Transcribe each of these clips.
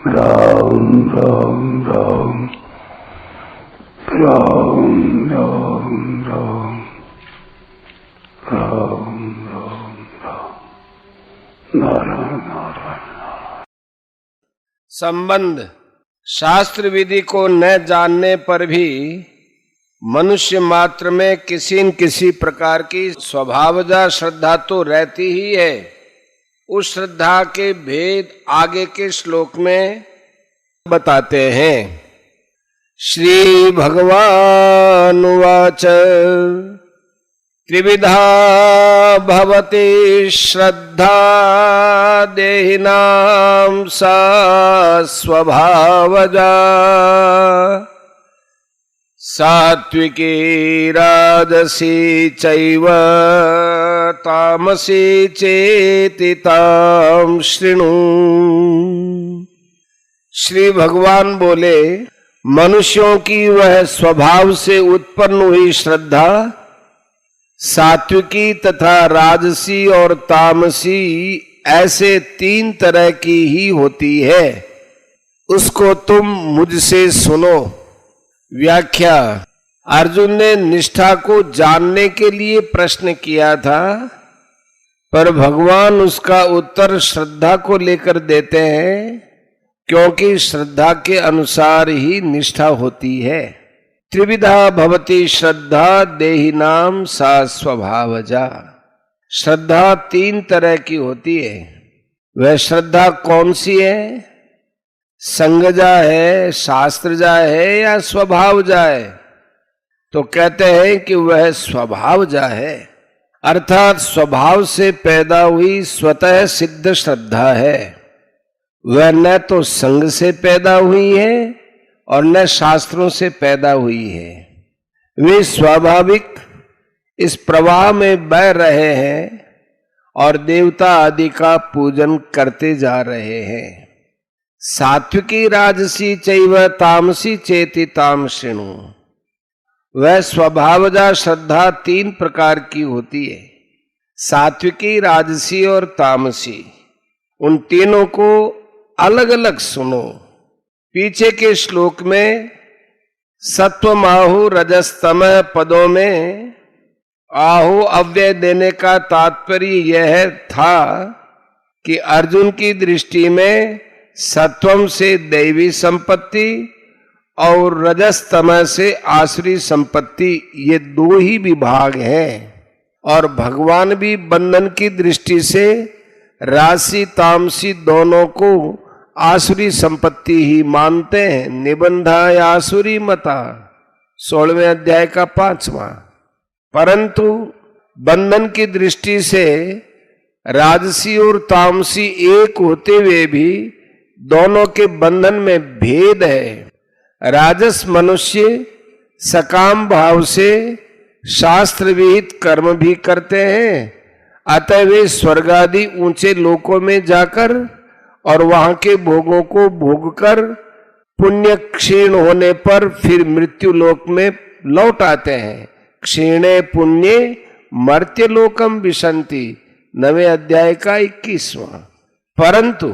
राम राम राम राम राम राम राम राम राम नारायण नारायण। संबंध शास्त्र विधि को न जानने पर भी मनुष्य मात्र में किसी न किसी प्रकार की स्वभावजा श्रद्धा तो रहती ही है। उस श्रद्धा के भेद आगे के श्लोक में बताते हैं। श्री भगवान उवाच त्रिविधा भवति श्रद्धा देहिनां सा स्वभावजा सात्विकी राजसी चैव तामसी चेति तां शृणु। श्री भगवान बोले, मनुष्यों की वह स्वभाव से उत्पन्न हुई श्रद्धा सात्विकी तथा राजसी और तामसी ऐसे तीन तरह की ही होती है। उसको तुम मुझसे सुनो। व्याख्या। अर्जुन ने निष्ठा को जानने के लिए प्रश्न किया था, पर भगवान उसका उत्तर श्रद्धा को लेकर देते हैं, क्योंकि श्रद्धा के अनुसार ही निष्ठा होती है। त्रिविधा भवति श्रद्धा देहिनां सा स्वभावजा। श्रद्धा तीन तरह की होती है। वह श्रद्धा कौन सी है? संगजा है, शास्त्रजा है या स्वभावजा है? तो कहते हैं कि वह स्वभावजा है, अर्थात स्वभाव से पैदा हुई स्वतः सिद्ध श्रद्धा है। वह न तो संग से पैदा हुई है और न शास्त्रों से पैदा हुई है। वे स्वाभाविक इस प्रवाह में बह रहे हैं और देवता आदि का पूजन करते जा रहे हैं। सात्विकी राजसी चैव तामसी चेति तां शृणु। वह स्वभावजा श्रद्धा तीन प्रकार की होती है, सात्विकी, राजसी और तामसी। उन तीनों को अलग अलग सुनो। पीछे के श्लोक में सत्व आहु रजस्तम पदों में आहु अव्यय देने का तात्पर्य यह था कि अर्जुन की दृष्टि में सत्वम से दैवी संपत्ति और रजस्तम से आसुरी संपत्ति, ये दो ही विभाग हैं। और भगवान भी बंधन की दृष्टि से राशि तामसी दोनों को आसुरी संपत्ति ही मानते हैं। निबंधाय आसुरी मता 16वें अध्याय का 5वां। परंतु बंधन की दृष्टि से राजसी और तामसी एक होते हुए भी दोनों के बंधन में भेद है। राजस मनुष्य सकाम भाव से शास्त्र विहित कर्म भी करते हैं, अतः वे स्वर्ग आदि ऊंचे लोकों में जाकर और वहां के भोगों को भोगकर पुण्य क्षीण होने पर फिर मृत्यु लोक में लौट आते हैं। क्षीणे पुण्य मर्त्य लोकम विशंति 9वें अध्याय का 21वां। परंतु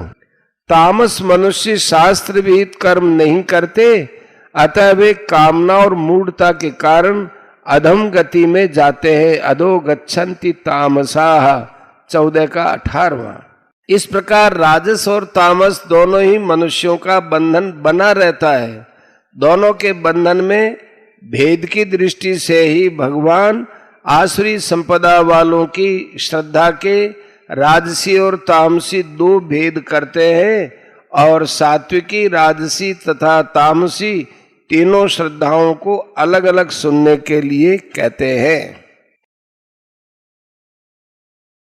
तामस मनुष्य शास्त्र विहित कर्म नहीं करते, अतः वे कामना और मूढ़ता के कारण अधम गति में जाते हैं। अधो गच्छन्ति तामसाः 14 का 18वां। इस प्रकार राजस और तामस दोनों ही मनुष्यों का बंधन बना रहता है। दोनों के बंधन में भेद की दृष्टि से ही भगवान आसुरी संपदा वालों की श्रद्धा के राजसी और तामसी दो भेद करते हैं और सात्विकी, राजसी तथा तामसी तीनों श्रद्धाओं को अलग अलग सुनने के लिए कहते हैं।